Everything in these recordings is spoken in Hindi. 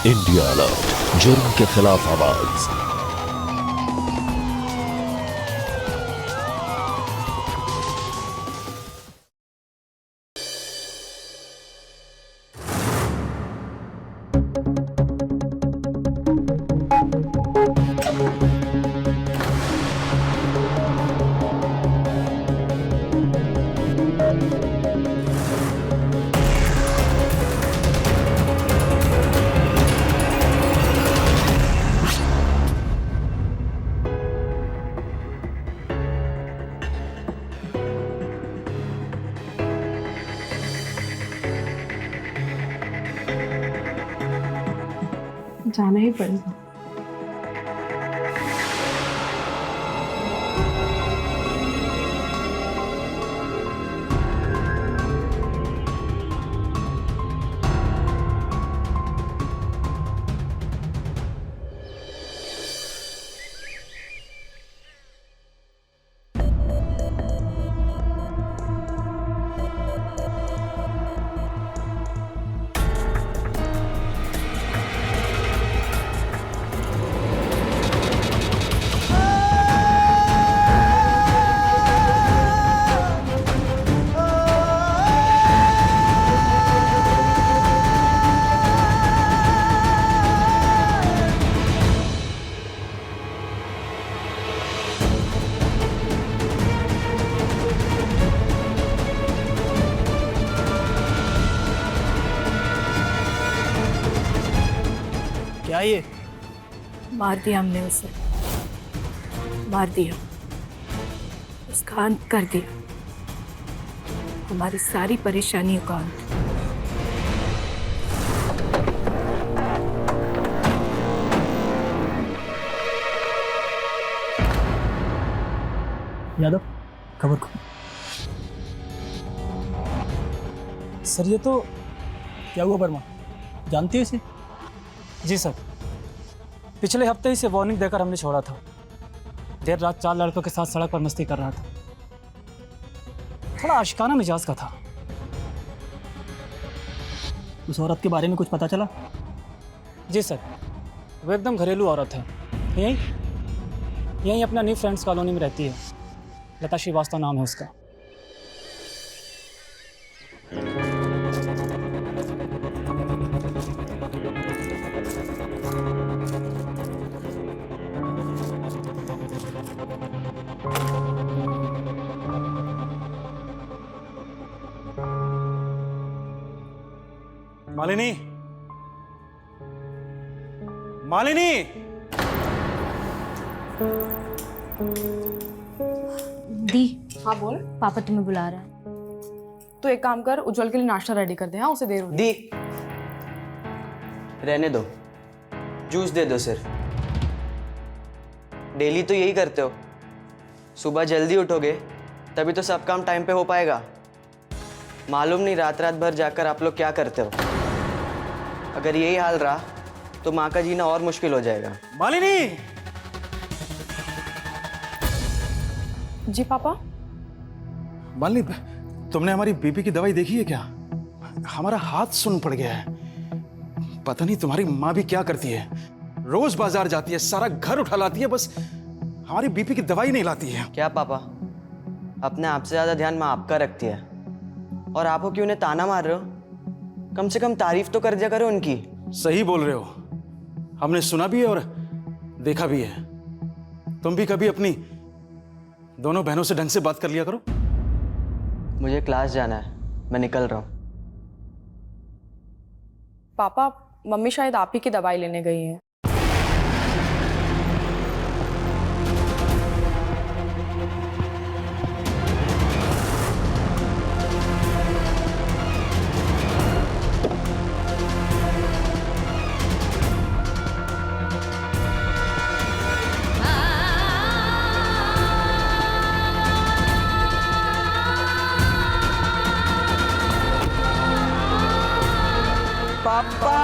इंडिया अलर्ट, जुर्म के खिलाफ आवाज। जाना ही पड़ेगा। क्या ये? मार दिया हमने उसे, मार दिया, उसका अंत कर दिया, हमारी सारी परेशानियों का अंत। यादव, खबर को। सर ये तो क्या हुआ वर्मा? जानती हो इसे? जी सर, पिछले हफ्ते ही से वार्निंग देकर हमने छोड़ा था। देर रात 4 लड़कों के साथ सड़क पर मस्ती कर रहा था। थोड़ा आशिकाना मिजाज का था। उस औरत के बारे में कुछ पता चला? जी सर, वो एकदम घरेलू औरत है। यहीं यहीं अपना न्यू फ्रेंड्स कॉलोनी में रहती है। लता श्रीवास्तव नाम है उसका। मालिनी, मालिनी, दी। हाँ बोल। पापा तुम्हें बुला रहा है। तो एक काम कर, उज्जवल के लिए नाश्ता रेडी कर दे। हाँ, उसे देर हो रही दी, रहने दो, जूस दे दो सिर्फ। डेली तो यही करते हो, सुबह जल्दी उठोगे तभी तो सब काम टाइम पे हो पाएगा। मालूम नहीं रात रात भर जाकर आप लोग क्या करते हो। अगर यही हाल रहा तो माँ का जीना और मुश्किल हो जाएगा। मालिनी, जी पापा। मालिनी, तुमने हमारी बीपी की दवाई देखी है क्या? हमारा हाथ सुन पड़ गया है। पता नहीं तुम्हारी माँ भी क्या करती है। रोज बाजार जाती है, सारा घर उठा लाती है, बस हमारी बीपी की दवाई नहीं लाती है। क्या पापा, अपने आप से ज़्यादा ध्यान माँ आपका रखती है और आप हो कि उन्हें ताना मार रहे हो? कम से कम तारीफ तो कर दिया करो उनकी। सही बोल रहे हो, हमने सुना भी है और देखा भी है। तुम भी कभी अपनी दोनों बहनों से ढंग से बात कर लिया करो। मुझे क्लास जाना है, मैं निकल रहा हूँ। पापा, मम्मी शायद आप ही की दवाई लेने गई हैं। पापा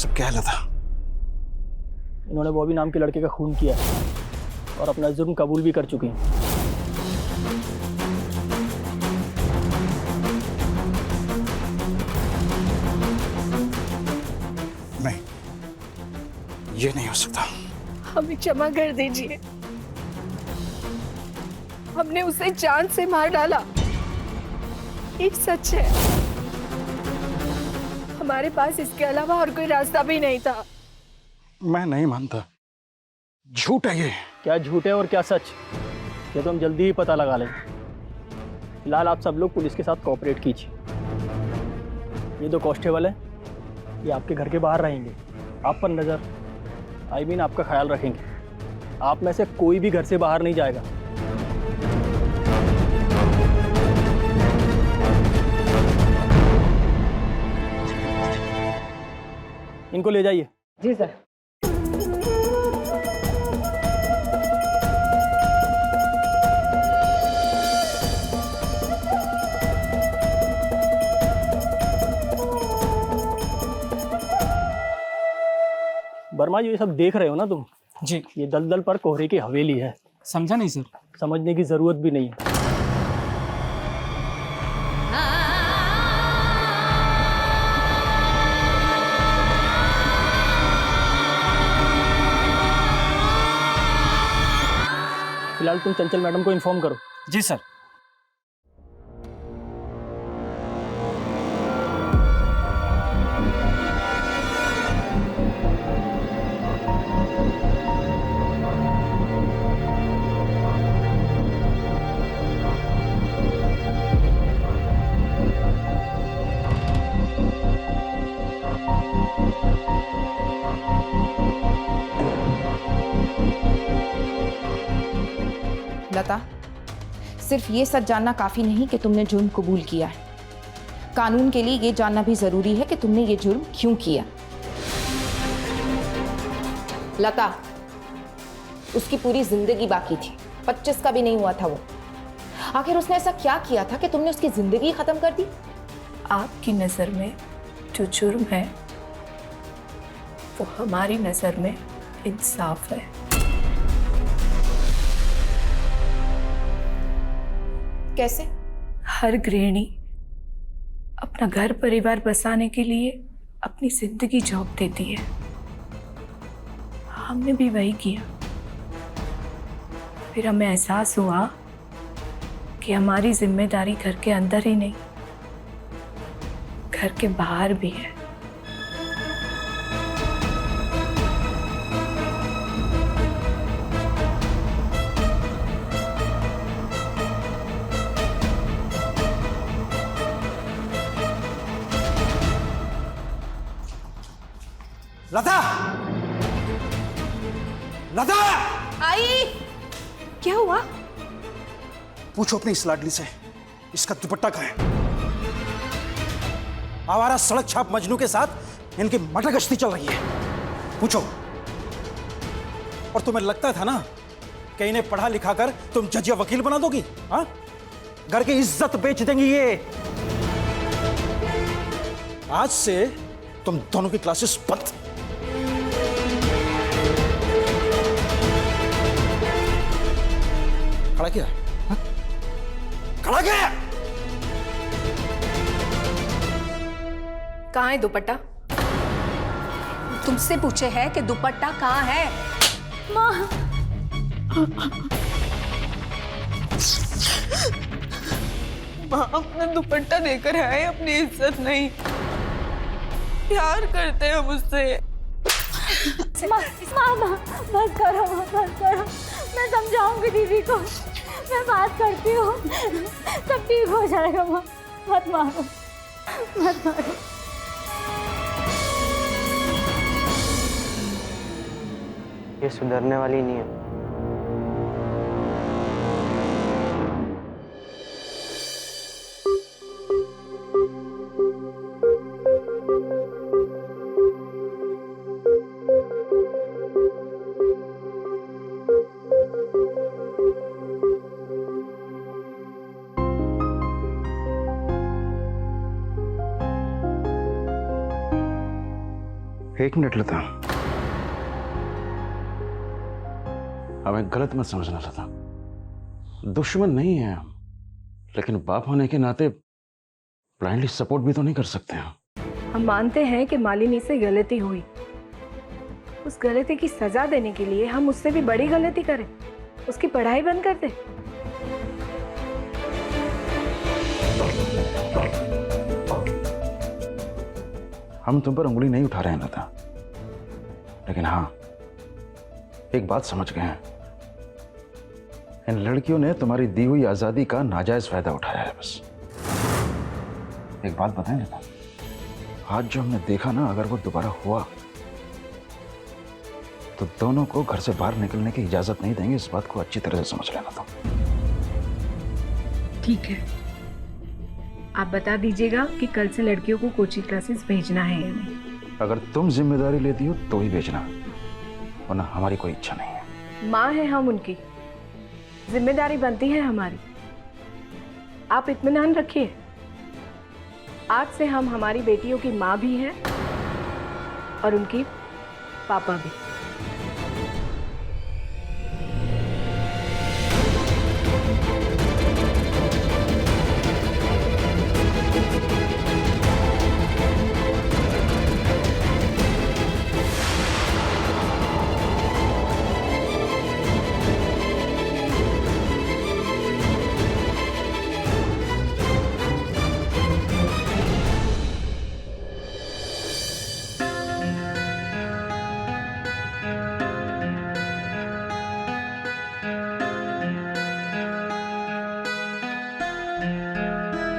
सब क्या है लता? इन्होंने बॉबी नाम के लड़के का खून किया है और अपना जुर्म कबूल भी कर चुकी हैं। नहीं, ये नहीं हो सकता। हमें क्षमा कर दीजिए, हमने उसे जान से मार डाला, ये सच है। हमारे पास इसके अलावा और कोई रास्ता भी नहीं था। मैं नहीं मानता, झूठ है ये। क्या झूठ है और क्या सच, ये तो हम जल्दी ही पता लगा लेंगे। फिलहाल आप सब लोग पुलिस के साथ कोऑपरेट कीजिए। ये दो कांस्टेबल हैं, ये आपके घर के बाहर रहेंगे, आप पर नज़र आपका ख्याल रखेंगे। आप में से कोई भी घर से बाहर नहीं जाएगा। इनको ले जाइए। जी सर। वर्मा जी, ये सब देख रहे हो ना तुम? जी। ये दलदल पर कोहरे की हवेली है। समझा नहीं सर। समझने की जरूरत भी नहीं है। फिलहाल तुम चंचल मैडम को इन्फॉर्म करो। जी सर। लता, सिर्फ ये सच जानना काफी नहीं कि तुमने जुर्म कबूल किया है। कानून के लिए ये जानना भी जरूरी है कि तुमने ये जुर्म क्यों किया। लता, उसकी पूरी जिंदगी बाकी थी, 25 का भी नहीं हुआ था वो। आखिर उसने ऐसा क्या किया था कि तुमने उसकी जिंदगी खत्म कर दी? आपकी नजर में जो जुर्म है वो हमारी नजर में इंसाफ है। कैसे? हर गृहिणी अपना घर परिवार बसाने के लिए अपनी जिंदगी झोंक देती है। हमने भी वही किया। फिर हमें एहसास हुआ कि हमारी जिम्मेदारी घर के अंदर ही नहीं, घर के बाहर भी है। लता! लता! आई! क्या हुआ? पूछो अपनी इस लाडली से, इसका दुपट्टा कहाँ है? आवारा सड़क छाप मजनू के साथ इनकी मटर गश्ती चल रही है। पूछो। और तुम्हें लगता था ना कि इन्हें पढ़ा लिखा कर तुम जज या वकील बना दोगी? हाँ, घर की इज्जत बेच देंगी ये। आज से तुम दोनों की क्लासेस बंद। खड़ा किया? हाँ? खड़ा किया? कहाँ है दुपट्टा? तुमसे पूछे है कि दुपट्टा कहाँ है? माँ, अपना दुपट्टा देकर आए, अपनी इज्जत नहीं। प्यार करते हैं मुझसे। मामा, बस करो, बस करो। मैं समझाऊंगी दीदी को, मैं बात करती हूँ, सब ठीक हो जाएगा। माँ, मत मारो, मत मारो। ये सुधरने वाली नहीं है। एक मिनट लता, हमें गलत मत समझना लता। दुश्मन नहीं है हम, लेकिन बाप होने के नाते ब्लाइंडली सपोर्ट भी तो नहीं कर सकते हैं। हम मानते हैं कि मालिनी से गलती हुई। उस गलती की सजा देने के लिए हम उससे भी बड़ी गलती करें, उसकी पढ़ाई बंद कर दें? हम तुम पर उंगली नहीं उठा रहे हैं लता, लेकिन हाँ एक बात समझ गए हैं, इन लड़कियों ने तुम्हारी दी हुई आजादी का नाजायज फायदा उठाया है। बस एक बात बताएं लता, आज जो हमने देखा ना, अगर वो दोबारा हुआ तो दोनों को घर से बाहर निकलने की इजाजत नहीं देंगे। इस बात को अच्छी तरह से समझ लेना तुम। ठीक है, आप बता दीजिएगा कि कल से लड़कियों को कोचिंग क्लासेस भेजना है या नहीं। अगर तुम जिम्मेदारी लेती हो तो ही भेजना, वरना हमारी कोई इच्छा नहीं है। माँ है हम उनकी, जिम्मेदारी बनती है हमारी। आप इत्मीनान रखिए, आज से हम हमारी बेटियों की माँ भी हैं और उनकी पापा भी।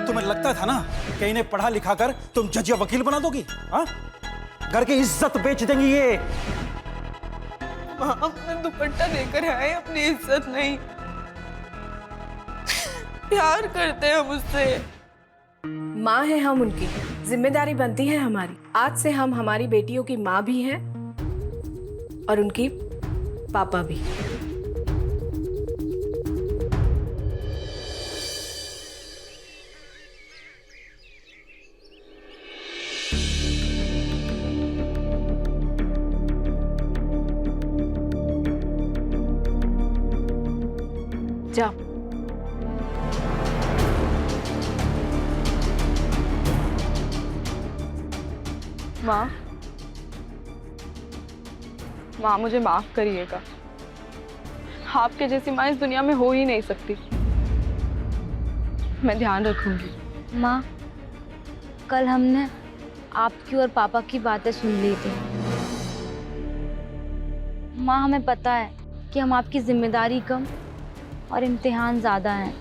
तुम्हें लगता था ना कि इन्हें पढ़ा लिखा कर तुम जज या वकील बना दोगी? हाँ, घर की इज्जत बेच देंगी ये। माँ, अपना दुपट्टा लेकर आए, अपनी इज्जत नहीं। प्यार करते हैं हम उससे। माँ है हम उनकी, जिम्मेदारी बनती है हमारी। आज से हम हमारी बेटियों की माँ भी हैं और उनकी पापा भी। जाओ। माँ, माँ मुझे माफ करिएगा। आपके जैसी माँ इस दुनिया में हो ही नहीं सकती। मैं ध्यान रखूंगी। माँ, कल हमने आपकी और पापा की बातें सुन ली थी। माँ, हमें पता है कि हम आपकी जिम्मेदारी कम और इम्तिहान ज़्यादा हैं।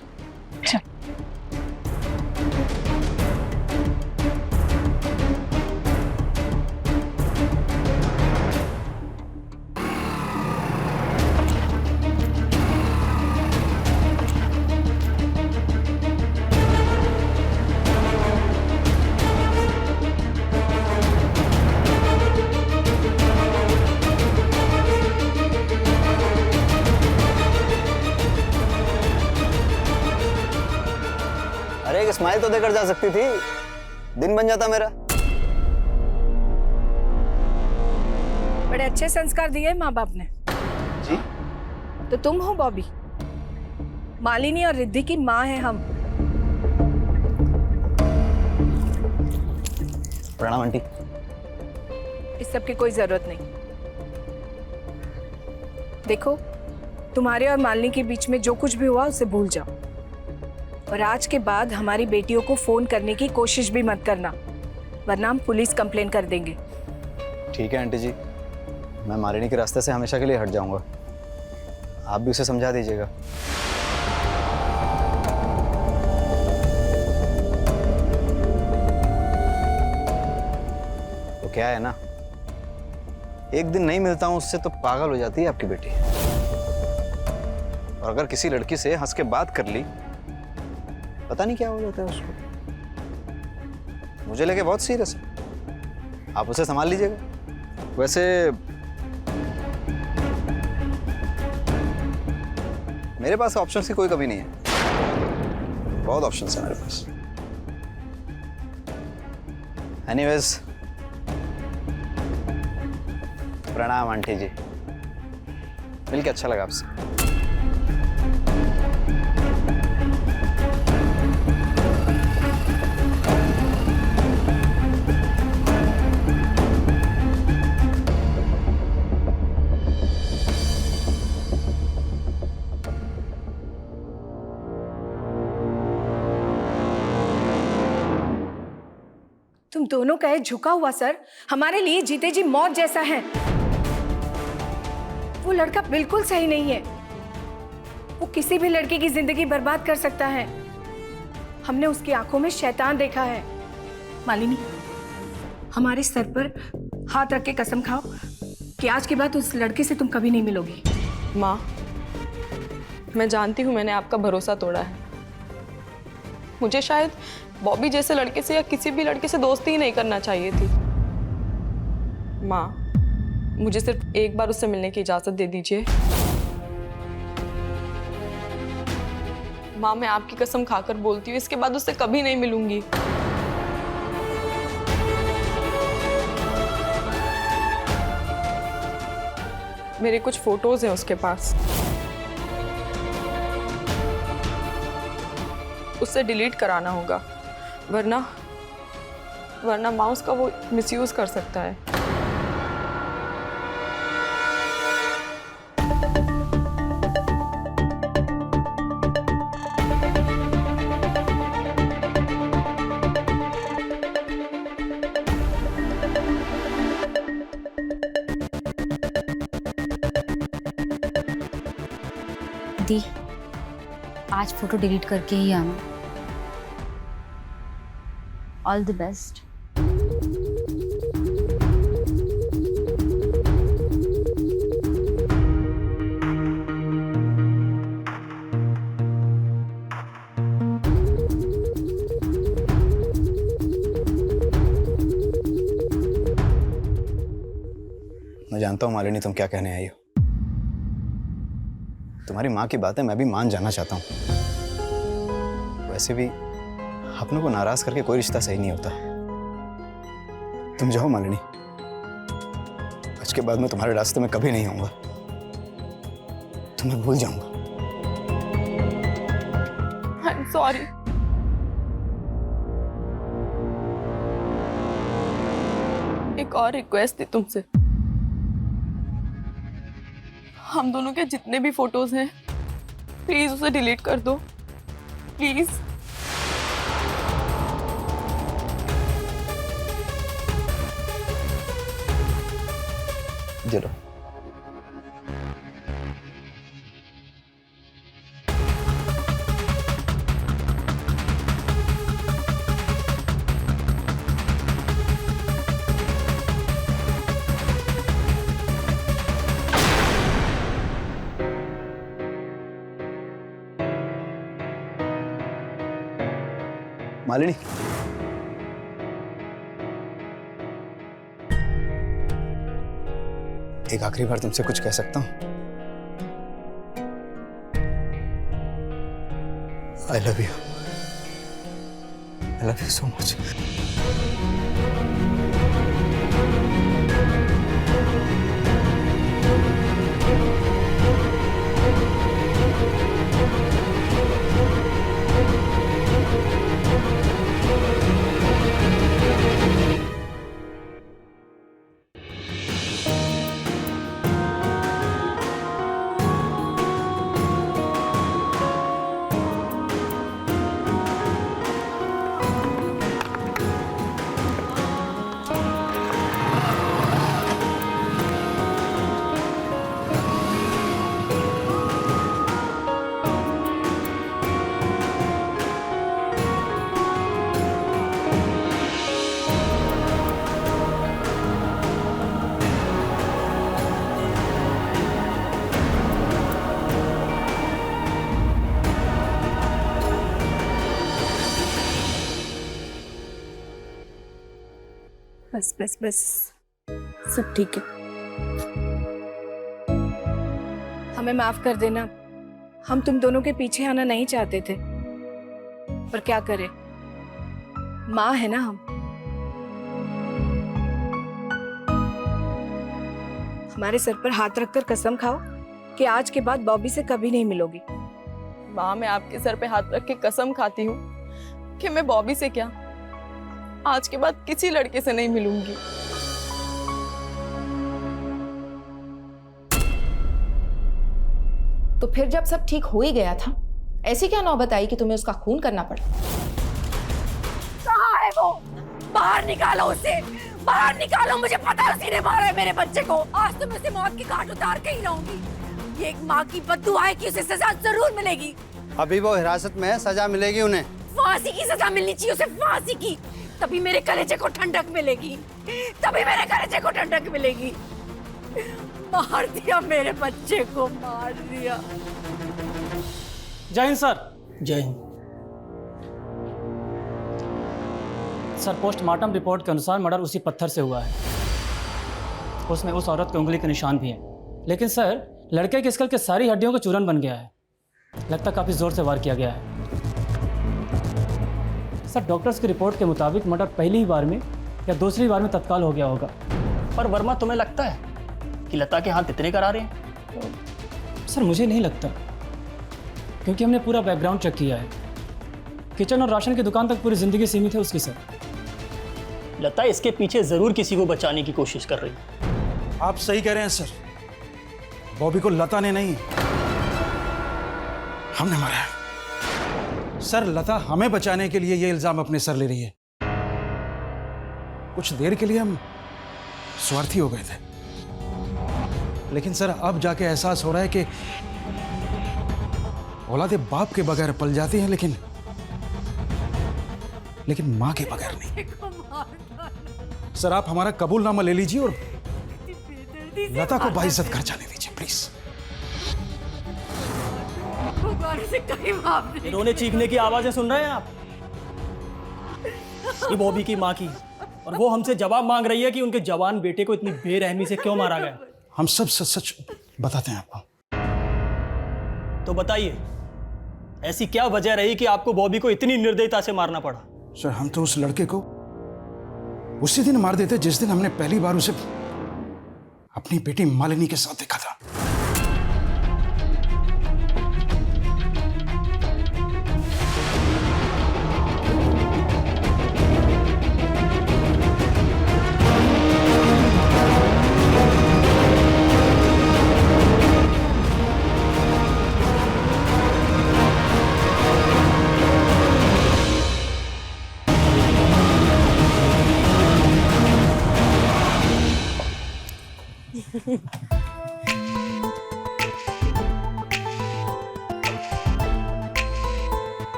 अरे एक स्माइल तो देकर जा सकती थी, दिन बन जाता मेरा। बड़े अच्छे संस्कार दिए माँ बाप ने। जी? तो तुम हो बॉबी, मालिनी और रिद्धि की माँ है हम। प्रणाम आंटी। इस सब की कोई जरूरत नहीं। देखो, तुम्हारे और मालिनी के बीच में जो कुछ भी हुआ उसे भूल जाओ, और आज के बाद हमारी बेटियों को फोन करने की कोशिश भी मत करना, वरना हम पुलिस कंप्लेन कर देंगे। ठीक है आंटी जी, मैं मालिनी के रास्ते से हमेशा के लिए हट जाऊंगा। आप भी उसे समझा दीजिएगा। तो क्या है ना, एक दिन नहीं मिलता हूं उससे तो पागल हो जाती है आपकी बेटी। और अगर किसी लड़की से हंस के बात कर ली, पता नहीं क्या हो जाता है उसको। मुझे लगे बहुत सीरियस है, आप उसे संभाल लीजिएगा। वैसे मेरे पास ऑप्शंस की कोई कमी नहीं है, बहुत ऑप्शंस हैं मेरे पास। एनीवेज, प्रणाम आंटी जी, मिलके अच्छा लगा आपसे। तुम दोनों का ये झुका हुआ सर हमारे लिए जीते जी मौत जैसा है। वो लड़का बिल्कुल सही नहीं है। वो किसी भी लड़की की जिंदगी बर्बाद कर सकता है। हमने उसकी आंखों में शैतान देखा है। मालिनी, हमारे सर पर हाथ रख के कसम खाओ कि आज के बाद उस लड़के से तुम कभी नहीं मिलोगी। माँ, मैं जानती हूँ मैंने आपका भरोसा तोड़ा है। मुझे शायद बॉबी जैसे लड़के से या किसी भी लड़के से दोस्ती ही नहीं करना चाहिए थी। माँ, मुझे सिर्फ एक बार उससे मिलने की इजाजत दे दीजिए। माँ, मैं आपकी कसम खाकर बोलती हूँ, इसके बाद उससे कभी नहीं मिलूंगी। मेरे कुछ फोटोज हैं उसके पास, उससे डिलीट कराना होगा, वरना माँ उसका वो मिसयूज कर सकता है। दी, आज फोटो डिलीट करके ही आना। All the best. मैं जानता हूँ मालिनी तुम क्या कहने आई हो। तुम्हारी माँ की बातें मैं भी मान जाना चाहता हूँ। वैसे भी अपनों को नाराज करके कोई रिश्ता सही नहीं होता। तुम जाओ मालिनी, आज के बाद मैं तुम्हारे रास्ते में कभी नहीं आऊंगा, तुम्हें भूल जाऊंगा। I'm sorry। एक और रिक्वेस्ट थी तुमसे, हम दोनों के जितने भी फोटोज हैं प्लीज उसे डिलीट कर दो, प्लीज। चलो मालिनी, एक आखिरी बार तुमसे कुछ कह सकता हूँ? I love you. I love you so much. बस बस बस, सब ठीक है। हमें माफ कर देना, हम तुम दोनों के पीछे आना नहीं चाहते थे, पर क्या करें, माँ है ना हम। हमारे सर पर हाथ रखकर कसम खाओ कि आज के बाद बॉबी से कभी नहीं मिलोगी। माँ, मैं आपके सर पे हाथ रख के कसम खाती हूँ कि मैं बॉबी से क्या, आज के बाद किसी लड़के से नहीं मिलूंगी। तो फिर जब सब ठीक हो ही गया था, ऐसी क्या नौबत आई कि तुम्हें उसका खून करना पड़ा? कहाँ है वो? बाहर निकालो उसे, बाहर निकालो। मुझे पता है उसी ने मारा है मेरे बच्चे को। आज तो मैं उसे मौत की घाट उतार के ही रहूंगी। ये एक माँ की बद्दुआ है कि उसे सजा जरूर मिलेगी। अभी वो हिरासत में है, सजा मिलेगी उन्हें। फांसी की सजा मिलनी चाहिए उसे, फांसी की। तभी मेरे कलेजे को ठंडक मिलेगी, तभी मेरे कलेजे को ठंडक मिलेगी। मार दिया मेरे बच्चे को, मार दिया। जय हिंद सर। जय हिंद सर। पोस्टमार्टम रिपोर्ट के अनुसार मर्डर उसी पत्थर से हुआ है। उसमें उस औरत के उंगली के निशान भी हैं। लेकिन सर, लड़के के स्कल के सारी हड्डियों का चूरन बन गया है। लगता काफ़ी ज़ोर से वार किया गया है। सर, डॉक्टर्स की रिपोर्ट के मुताबिक मर्डर पहली ही बार में या दूसरी बार में तत्काल हो गया होगा। पर वर्मा, तुम्हें लगता है कि लता के हाथ इतने करारे हैं? सर, मुझे नहीं लगता, क्योंकि हमने पूरा बैकग्राउंड चेक किया है। किचन और राशन की दुकान तक पूरी ज़िंदगी सीमित है उसकी। सर, लता इसके पीछे ज़रूर किसी को बचाने की कोशिश कर रही है। आप सही कह रहे हैं सर, बॉबी को लता ने नहीं, हमने मारा है। सर, लता हमें बचाने के लिए ये इल्जाम अपने सर ले रही है। कुछ देर के लिए हम स्वार्थी हो गए थे, लेकिन सर अब जाके एहसास हो रहा है कि औलादे बाप के बगैर पल जाती हैं, लेकिन मां के बगैर नहीं। सर, आप हमारा कबूलनामा ले लीजिए और लता को बाइज्जत घर जाने दीजिए प्लीज। रोने चीखने की आवाजें सुन रहे हैं आप? ये बॉबी की माँ की, और वो हमसे जवाब मांग रही है कि उनके जवान बेटे को इतनी बेरहमी से क्यों मारा गया। हम सब सच सच बताते हैं आपको। तो बताइए, ऐसी क्या वजह रही कि आपको बॉबी को इतनी निर्दयता से मारना पड़ा? सर, हम तो उस लड़के को उसी दिन मार देते जिस दिन हमने पहली बार उसे अपनी बेटी मालिनी के साथ देखा था।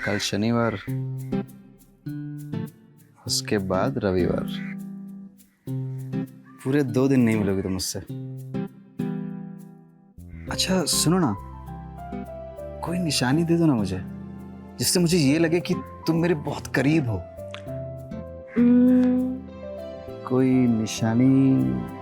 कल शनिवार, उसके बाद रविवार। पूरे 2 दिन नहीं मिलोगे तुम मुझसे। अच्छा सुनो ना, कोई निशानी दे दो ना मुझे, जिससे मुझे ये लगे कि तुम मेरे बहुत करीब हो। कोई निशानी?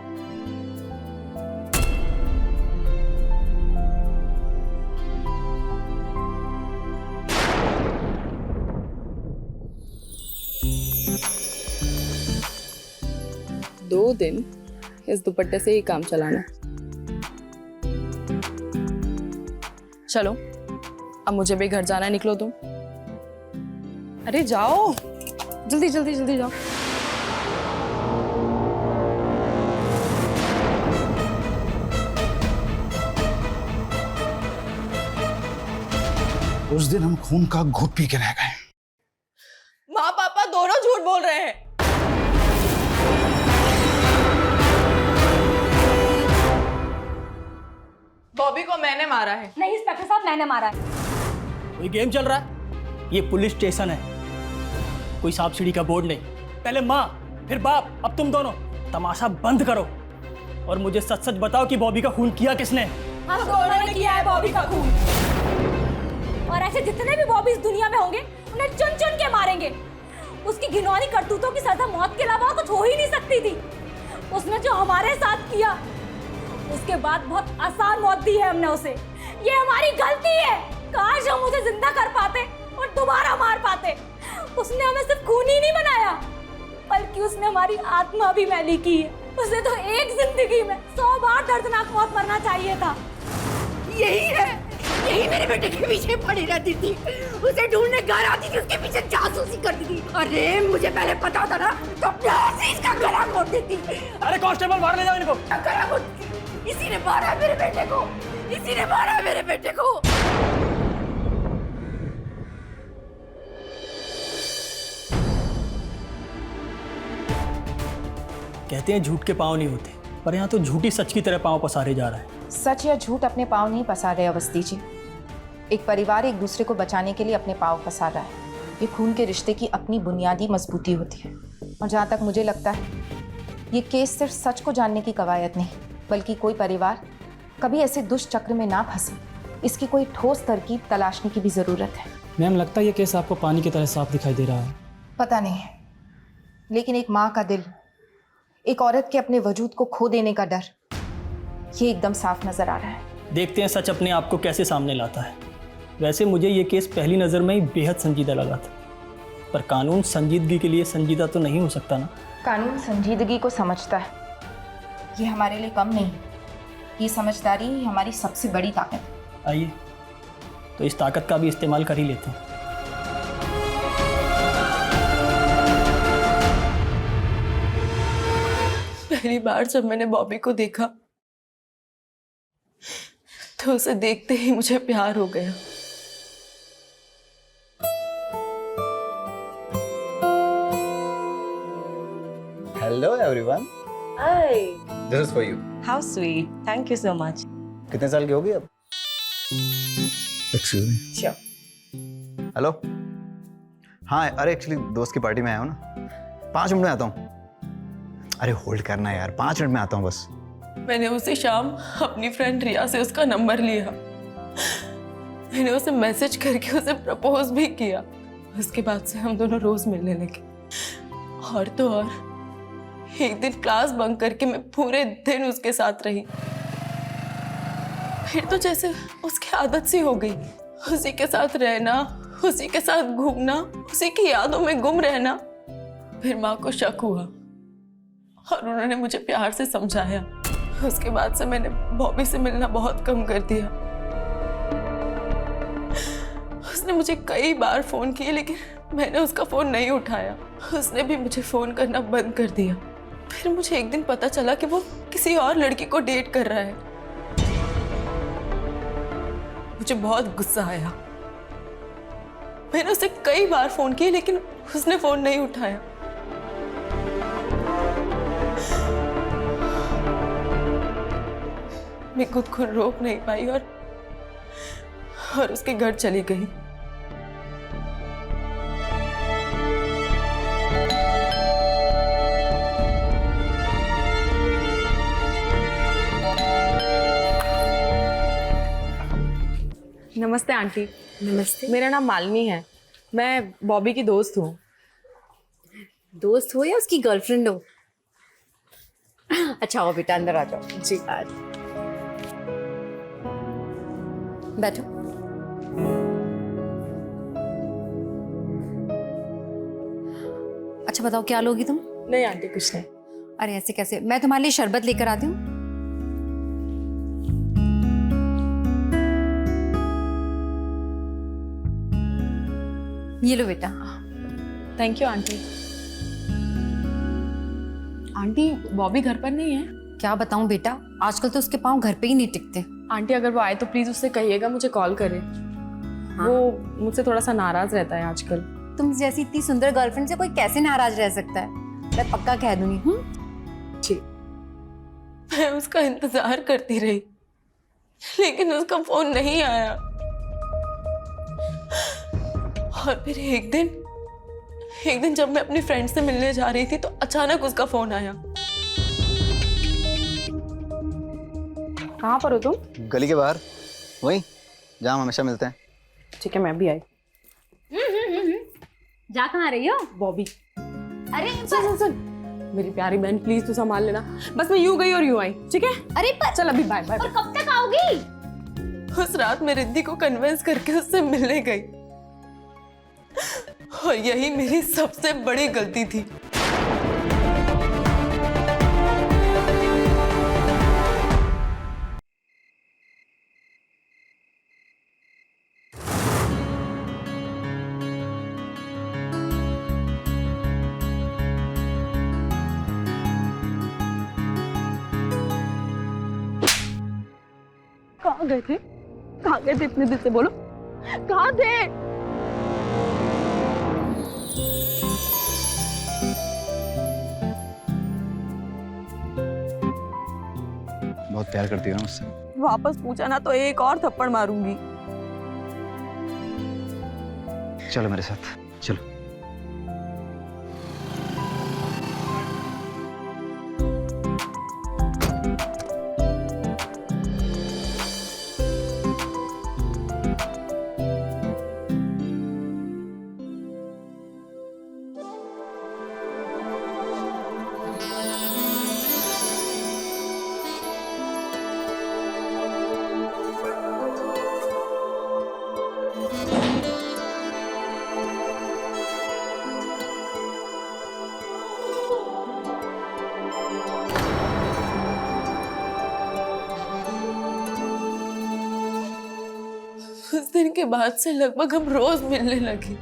दो दिन इस दुपट्टे से ही काम चलाना। चलो, अब मुझे भी घर जाना है, निकलो तुम। अरे जाओ, जल्दी जल्दी जल्दी जाओ। उस दिन हम खून का घूंट पी के रह गए। माँ पापा दोनों झूठ बोल रहे हैं। बॉबी को मैंने मारा है। नहीं इंस्पेक्टर साहब, मैंने मारा है। कोई गेम चल रहा है? ये पुलिस स्टेशन है, कोई सांप सीढ़ी का बोर्ड नहीं। पहले माँ फिर बाप, अब तुम दोनों तमाशा बंद करो और मुझे सच सच बताओ कि बॉबी का खून किया किसने? हम दोनों ने किया है बॉबी का खून, और ऐसे जितने भी बॉबी इस दुनिया में होंगे उन्हें चुन चुन के मारेंगे। उसकी घिनौनी करतूतों की सजा मौत के अलावा कुछ हो ही नहीं सकती थी। उसने जो हमारे साथ किया, उसके बाद बहुत आसान मौत दी है हमने उसे। ये हमारी गलती है। काश हम उसे जिंदा कर पाते और दोबारा मार पाते। उसने हमें सिर्फ खून ही नहीं बनाया, बल्कि उसने हमारी आत्मा भी मैली की है। उसे तो एक जिंदगी में 100 बार दर्दनाक मौत मरना चाहिए था। यही है, यही मेरे बेटे के पीछे पड़ी रहती थी। उसे ढूंढने घर आती थी, उसके पीछे जासूसी करती थी। अरे मुझे पहले पता था ना तो अपने हाथ से इसका गला घोट देती। अरे कांस्टेबल, मार ले जाओ इनको। गला घोट, इसी ने मारा है मेरे बेटे को, इसी ने मारा है मेरे बेटे को। कहते हैं झूठ के पाँव नहीं होते, पर यहाँ तो झूठी सच की तरह पाँव पसारे जा रहा है। सच या झूठ अपने पाँव नहीं पसार रहे अवस्थी जी। एक परिवार एक दूसरे को बचाने के लिए अपने पाँव पसार रहा है। ये खून के रिश्ते की अपनी बुनियादी मजबूती होती है। और जहाँ तक मुझे लगता है, ये केस सिर्फ सच को जानने की कवायद नहीं, बल्कि कोई परिवार कभी ऐसे दुष्चक्र में ना फंसे, इसकी कोई ठोस तरकीब तलाशने की भी ज़रूरत है। मैम, लगता है ये केस आपको पानी की तरह साफ दिखाई दे रहा है। पता नहीं, लेकिन एक माँ का दिल, एक औरत के अपने वजूद को खो देने का डर, ये एकदम साफ नजर आ रहा है। देखते हैं सच अपने आप को कैसे सामने लाता है। वैसे मुझे ये केस पहली नज़र में ही बेहद संजीदा लगा था, पर कानून संजीदगी के लिए संजीदा तो नहीं हो सकता ना। कानून संजीदगी को समझता है, ये हमारे लिए कम नहीं। ये समझदारी ही हमारी सबसे बड़ी ताकत है। आइए तो इस ताकत का भी इस्तेमाल कर ही लेते हैं। पहली बार जब मैंने बॉबी को देखा तो उसे देखते ही मुझे प्यार हो गया। Hello everyone, Hi. This is for you. How sweet. Thank you so much. कितने साल की होगी अब? Excuse me. Sure. हेलो। हाँ, अरे एक्चुअली दोस्त की पार्टी में आया हूँ ना, 5 मिनट में आता हूँ। अरे होल्ड करना यार, 5 मिनट में आता हूँ बस। मैंने उसी शाम अपनी फ्रेंड रिया से उसका नंबर लिया। मैंने उसे मैसेज करके उसे प्रपोज भी किया। उसके बाद से हम दोनों रोज मिलने लगे। और तो और एक दिन क्लास बंक करके मैं पूरे दिन उसके साथ रही। फिर तो जैसे उसकी आदत सी हो गई, उसी के साथ रहना, उसी के साथ घूमना, उसी की यादों में गुम रहना। फिर माँ को शक हुआ और उन्होंने मुझे प्यार से समझाया। उसके बाद से मैंने बॉबी से मिलना बहुत कम कर दिया। उसने मुझे कई बार फोन किए, लेकिन मैंने उसका फोन नहीं उठाया। उसने भी मुझे फोन करना बंद कर दिया। फिर मुझे एक दिन पता चला कि वो किसी और लड़की को डेट कर रहा है। मुझे बहुत गुस्सा आया। मैंने उसे कई बार फोन किए, लेकिन उसने फोन नहीं उठाया। मैं खुद को रोक नहीं पाई और उसके घर चली गई। नमस्ते आंटी। नमस्ते। मेरा नाम मालिनी है। मैं बॉबी की दोस्त हूँ। दोस्त हो या उसकी गर्लफ्रेंड हो? अच्छा, आओ बेटा, अंदर आ जाओ। जी। बैठो। अच्छा बताओ, क्या लोगी तुम? नहीं आंटी, कुछ नहीं। अरे ऐसे कैसे? मैं तुम्हारे लिए शरबत लेकर आती हूँ। ये लो बेटा। Thank you aunty. Aunty, Bobby घर पर नहीं है? क्या बताऊं बेटा, आजकल तो उसके पाँव घर पे ही नहीं टिकते। आंटी, अगर वो आए तो प्लीज उससे कहिएगा मुझे कॉल करे। हाँ। वो मुझसे थोड़ा सा नाराज रहता है आजकल। तुम जैसी इतनी सुंदर गर्लफ्रेंड से कोई कैसे नाराज रह सकता है? मैं पक्का कह दूंगी। जी। मैं उसका इंतजार करती रही, लेकिन उसका फोन नहीं आया। और फिर एक दिन जब मैं अपनी फ्रेंड से मिलने जा रही थी तो अचानक उसका फोन आया। कहाँ पर हो तुम? गली के बाहर, वहीं जहाँ हम हमेशा मिलते हैं। ठीक है, मैं भी आई। जा कहाँ रही हो? बॉबी अरे सुन सुन मेरी प्यारी बहन प्लीज तू संभाल लेना। बस मैं यूं गई और यूं आई, ठीक है? अरे पर चल अभी बाय बाय। और कब तक आओगी? उस रात मैं रिद्धि को कन्विंस करके उससे मिलने गई और यही मेरी सबसे बड़ी गलती थी। कहाँ गए थे? कहाँ गए थे इतने दिन से? बोलो कहाँ थे? बहुत प्यार करती हो ना मुझसे। वापस पूछा ना तो एक और थप्पड़ मारूंगी। चलो मेरे साथ, चलो। उस दिन के बाद से लगभग हम रोज मिलने लगे।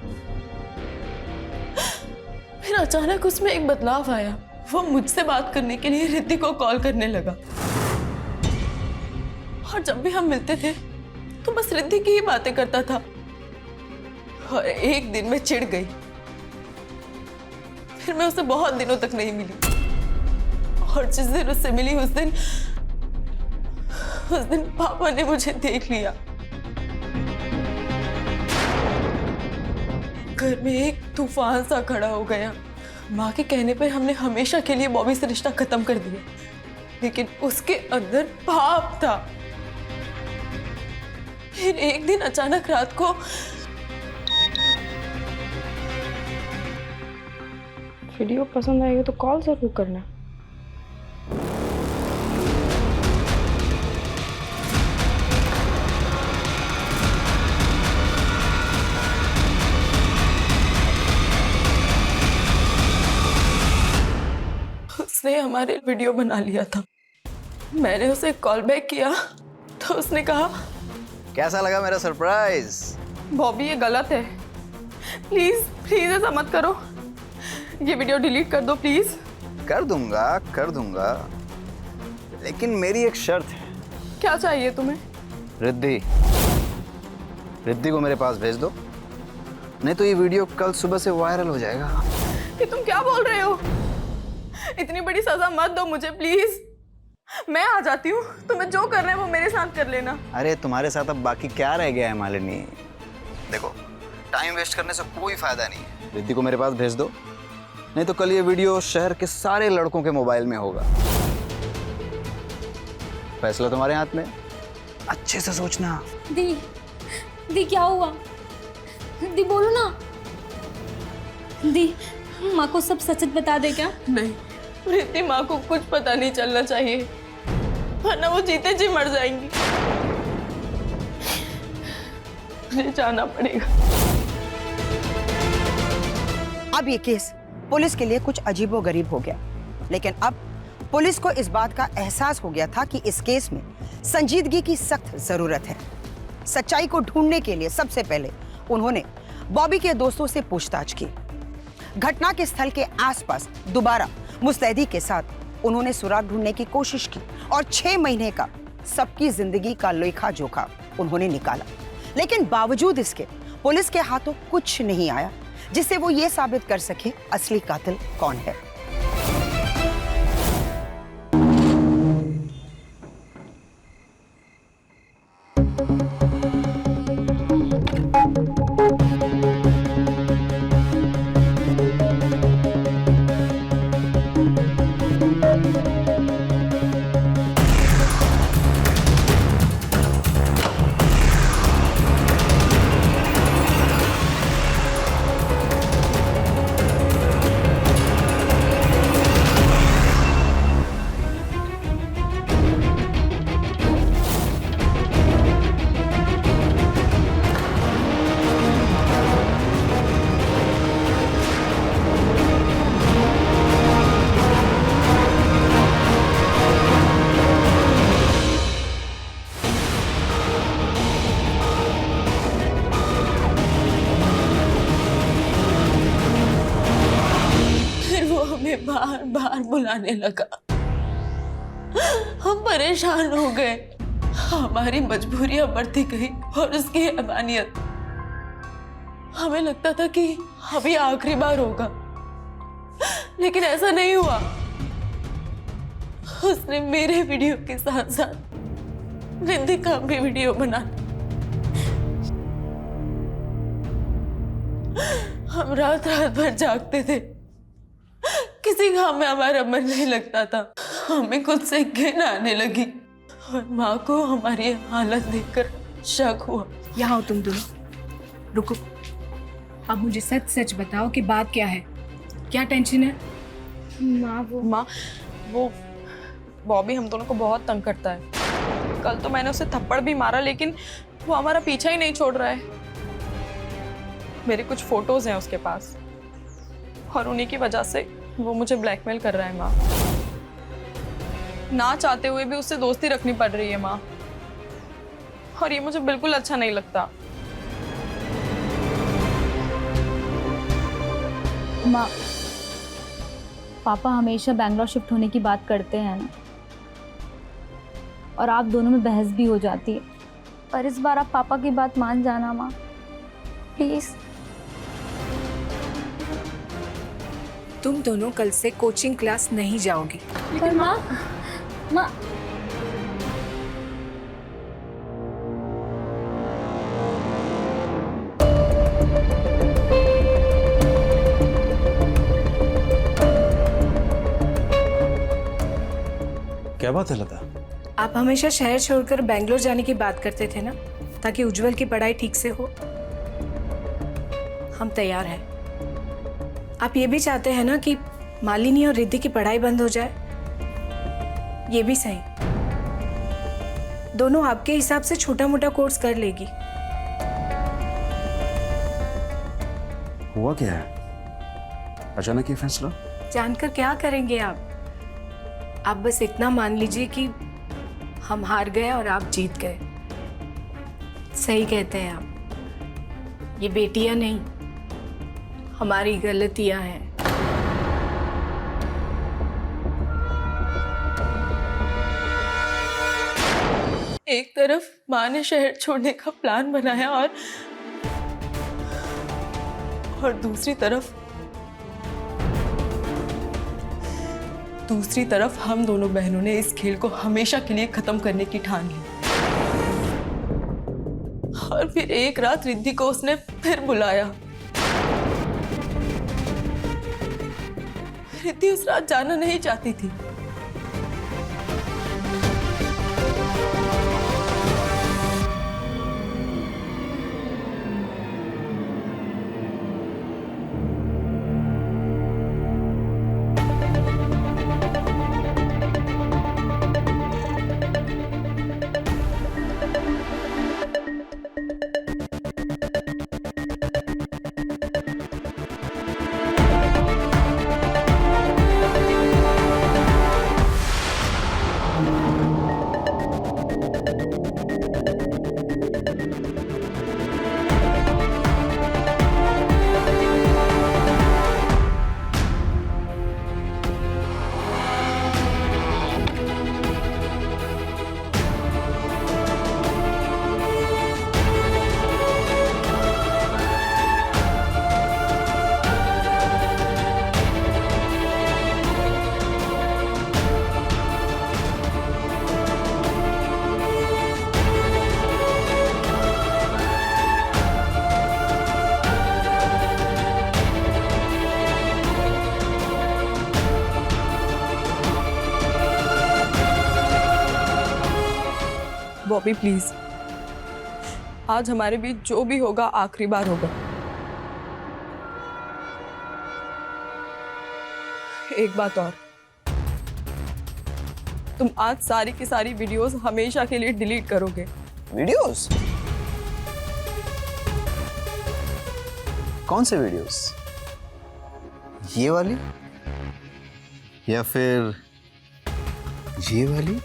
फिर अचानक उसमें एक बदलाव आया। वो मुझसे बात करने के लिए रिद्धि को कॉल करने लगा और जब भी हम मिलते थे तो बस रिद्धि की ही बातें करता था। और एक दिन मैं चिढ़ गई। फिर मैं उससे बहुत दिनों तक नहीं मिली और जिस दिन उससे मिली उस दिन पापा ने मुझे देख लिया। घर में एक तूफान सा खड़ा हो गया। माँ के कहने पर हमने हमेशा के लिए बॉबी से रिश्ता खत्म कर दिया, लेकिन उसके अंदर पाप था। फिर एक दिन अचानक रात को वीडियो पसंद आएगा तो कॉल जरूर करना। उसने हमारे वीडियो बना लिया था। मैंने उसे कॉल बैक किया तो उसने कहा, कैसा लगा मेरा सरप्राइज? बॉबी ये गलत है, प्लीज प्लीज ऐसा मत करो, ये वीडियो डिलीट कर दो प्लीज। कर दूंगा, लेकिन मेरी एक शर्त है। क्या चाहिए तुम्हें? रिद्धि को मेरे पास भेज दो, नहीं तो ये वीडियो कल सुबह से वायरल हो जाएगा। ये तुम क्या बोल रहे हो? इतनी बड़ी सजा मत दो मुझे प्लीज। मैं आ जाती हूँ, तुम्हें जो करना है वो मेरे साथ कर लेना। अरे तुम्हारे साथ अब बाकी क्या रह गया है मालिनी? देखो, टाइम वेस्ट करने से कोई फायदा नहीं है। रिद्धि को मेरे पास भेज दो, नहीं तो कल ये वीडियो शहर के सारे लड़कों के मोबाइल में होगा। फैसला तुम्हारे हाथ में, अच्छे से सोचना। दी क्या हुआ? दी बोलो ना। दी माँ को सब सच बता दे क्या? नहीं, रिद्धि माँ को कुछ पता नहीं चलना चाहिए, वरना वो जीते जी मर जाएंगी। मुझे जाना पड़ेगा। अब ये केस पुलिस के लिए कुछ अजीबोगरीब हो गया, लेकिन अब पुलिस को इस बात का एहसास हो गया था कि इस केस में संजीदगी की सख्त जरूरत है। सच्चाई को ढूंढने के लिए सबसे पहले उन्होंने बॉबी के दोस्तों से पूछताछ की। घटना के स्थल के आसपास दोबारा मुस्तैदी के साथ उन्होंने सुराग ढूंढने की कोशिश की और 6 महीने का सबकी जिंदगी का लेखा जोखा उन्होंने निकाला, लेकिन बावजूद इसके पुलिस के हाथों कुछ नहीं आया जिससे वो ये साबित कर सके असली कातिल कौन है। आने लगा। हम परेशान हो गए, हमारी मजबूरियां बढ़ती गई और उसकी हैवानियत। हमें लगता था कि अभी आखिरी बार होगा, लेकिन ऐसा नहीं हुआ। उसने मेरे वीडियो के साथ साथ रिद्धि का भी वीडियो बना। हम रात रात भर जागते थे, किसी काम में हमारा मन नहीं लगता था। हमें खुद से घिन आने लगी और माँ को हमारी हालत देखकर शक हुआ। यहाँ हो तुम दोनों, रुको। अब मुझे सच सच बताओ कि बात क्या है, क्या टेंशन है? माँ वो बॉबी हम दोनों को बहुत तंग करता है। कल तो मैंने उसे थप्पड़ भी मारा, लेकिन वो हमारा पीछा ही नहीं छोड़ रहा है। मेरे कुछ फोटोज हैं उसके पास और उन्हीं की वजह से वो मुझे ब्लैकमेल कर रहा है माँ। ना चाहते हुए भी उससे दोस्ती रखनी पड़ रही है माँ, और ये मुझे बिल्कुल अच्छा नहीं लगता। माँ, पापा हमेशा बैंगलोर शिफ्ट होने की बात करते हैं ना, और आप दोनों में बहस भी हो जाती है, पर इस बार आप पापा की बात मान जाना माँ, प्लीज। तुम दोनों कल से कोचिंग क्लास नहीं जाओगी। पर माँ क्या बात है लता? आप हमेशा शहर छोड़कर बैंगलोर जाने की बात करते थे ना, ताकि उज्जवल की पढ़ाई ठीक से हो। हम तैयार हैं। आप ये भी चाहते हैं ना कि मालिनी और रिद्धि की पढ़ाई बंद हो जाए? ये भी सही, दोनों आपके हिसाब से छोटा मोटा कोर्स कर लेगी। हुआ क्या है? अचानक ये फैसला? जानकर क्या करेंगे आप बस इतना मान लीजिए कि हम हार गए और आप जीत गए। सही कहते हैं आप, ये बेटियां नहीं, हमारी गलतियां हैं। एक तरफ माँ ने शहर छोड़ने का प्लान बनाया और दूसरी तरफ हम दोनों बहनों ने इस खेल को हमेशा के लिए खत्म करने की ठान ली। और फिर एक रात रिद्धि को उसने फिर बुलाया। रिद्धि उस रात जाना नहीं चाहती थी, बॉबी प्लीज, आज हमारे बीच जो भी होगा आखिरी बार होगा। एक बात और, तुम आज सारी की सारी वीडियोस हमेशा के लिए डिलीट करोगे। वीडियोस? कौन से वीडियोस? ये वाली या फिर ये वाली?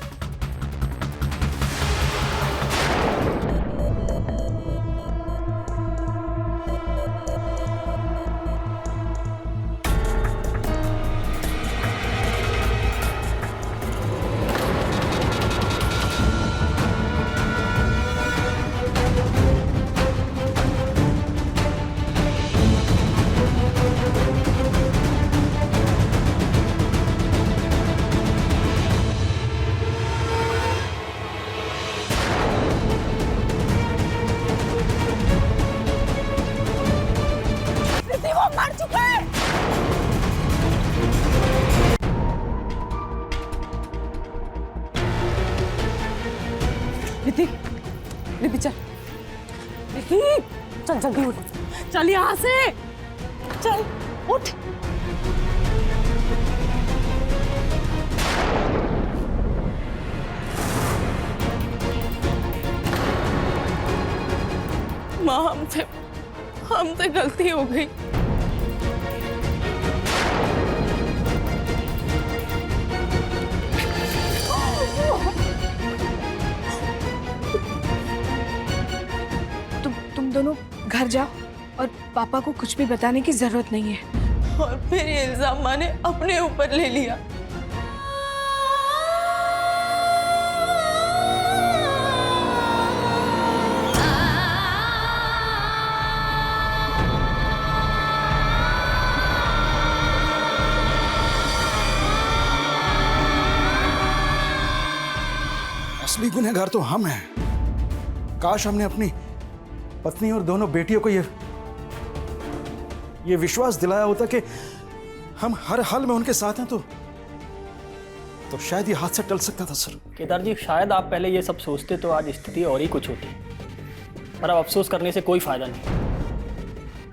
रिद्धि, रिद्धि चल, रिद्धि चल जल्दी उठ, चल यहाँ से, चल उठ। माँ हमसे गलती हो गई। तुम दोनों घर जाओ और पापा को कुछ भी बताने की जरूरत नहीं है। और फिर ये इल्जाम माँ ने अपने ऊपर ले लिया। असली गुनहगार तो हम हैं। काश हमने अपनी पत्नी और दोनों बेटियों को ये विश्वास दिलाया होता कि हम हर हाल में उनके साथ हैं, तो शायद ये हादसा टल सकता था सर। केदार जी, शायद आप पहले ये सब सोचते तो आज स्थिति और ही कुछ होती, पर अब अफसोस करने से कोई फायदा नहीं।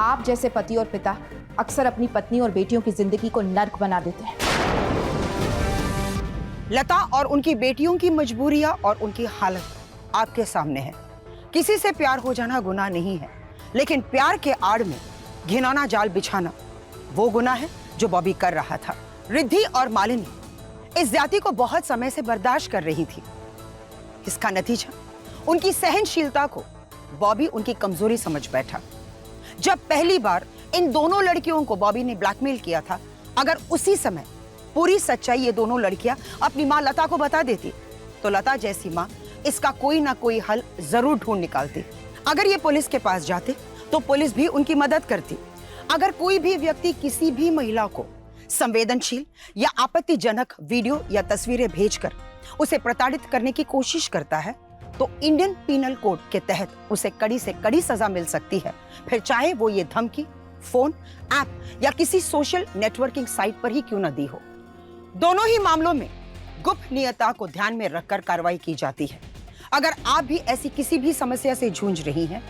आप जैसे पति और पिता अक्सर अपनी पत्नी और बेटियों की जिंदगी को नर्क बना देते हैं। लता और उनकी बेटियों की मजबूरियां और उनकी हालत आपके सामने है। किसी से प्यार हो जाना गुनाह नहीं है, लेकिन प्यार के आड़ में घिनौना जाल बिछाना वो गुनाह है जो बॉबी कर रहा था। रिद्धि और मालिनी इस ज्यादती को बहुत समय से बर्दाश्त कर रही थी। इसका नतीजा उनकी सहनशीलता को बॉबी उनकी कमजोरी समझ बैठा। जब पहली बार इन दोनों लड़कियों को बॉबी ने ब्लैकमेल किया था, अगर उसी समय पूरी सच्चाई ये दोनों लड़कियां अपनी मां लता को बता देती, तो लता जैसी मां इसका कोई ना कोई हल जरूर ढूंढ निकालती। अगर ये पुलिस के पास जाते तो पुलिस भी उनकी मदद करती। अगर कोई भी व्यक्ति किसी भी महिला को संवेदनशील या आपत्तिजनक वीडियो या तस्वीरें भेजकर उसे प्रताड़ित करने की कोशिश करता है, तो इंडियन पीनल कोड के तहत उसे कड़ी से कड़ी सजा मिल सकती है, फिर चाहे वो ये धमकी फोन, ऐप या किसी सोशल नेटवर्किंग साइट पर ही क्यों न दी हो। दोनों ही मामलों में गोपनीयता को ध्यान में रखकर कार्रवाई की जाती है। अगर आप भी ऐसी किसी भी समस्या से जूझ रही हैं,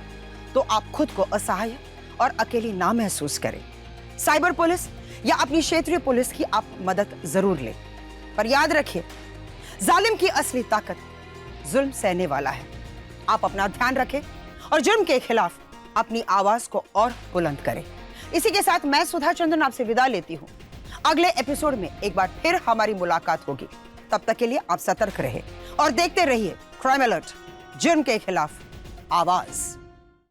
तो आप खुद को असहाय और अकेली ना महसूस करें। साइबर पुलिस या अपनी क्षेत्रीय पुलिस की आप मदद जरूर लें, पर याद रखिए, जालिम की असली ताकत जुल्म सहने वाला है। आप अपना ध्यान रखें और जुर्म के खिलाफ अपनी आवाज को और बुलंद करें। इसी के साथ मैं सुधा चंद्रन आपसे विदा लेती हूँ। अगले एपिसोड में एक बार फिर हमारी मुलाकात होगी। तब तक के लिए आप सतर्क रहे और देखते रहिए क्राइम अलर्ट, जुर्म के खिलाफ आवाज।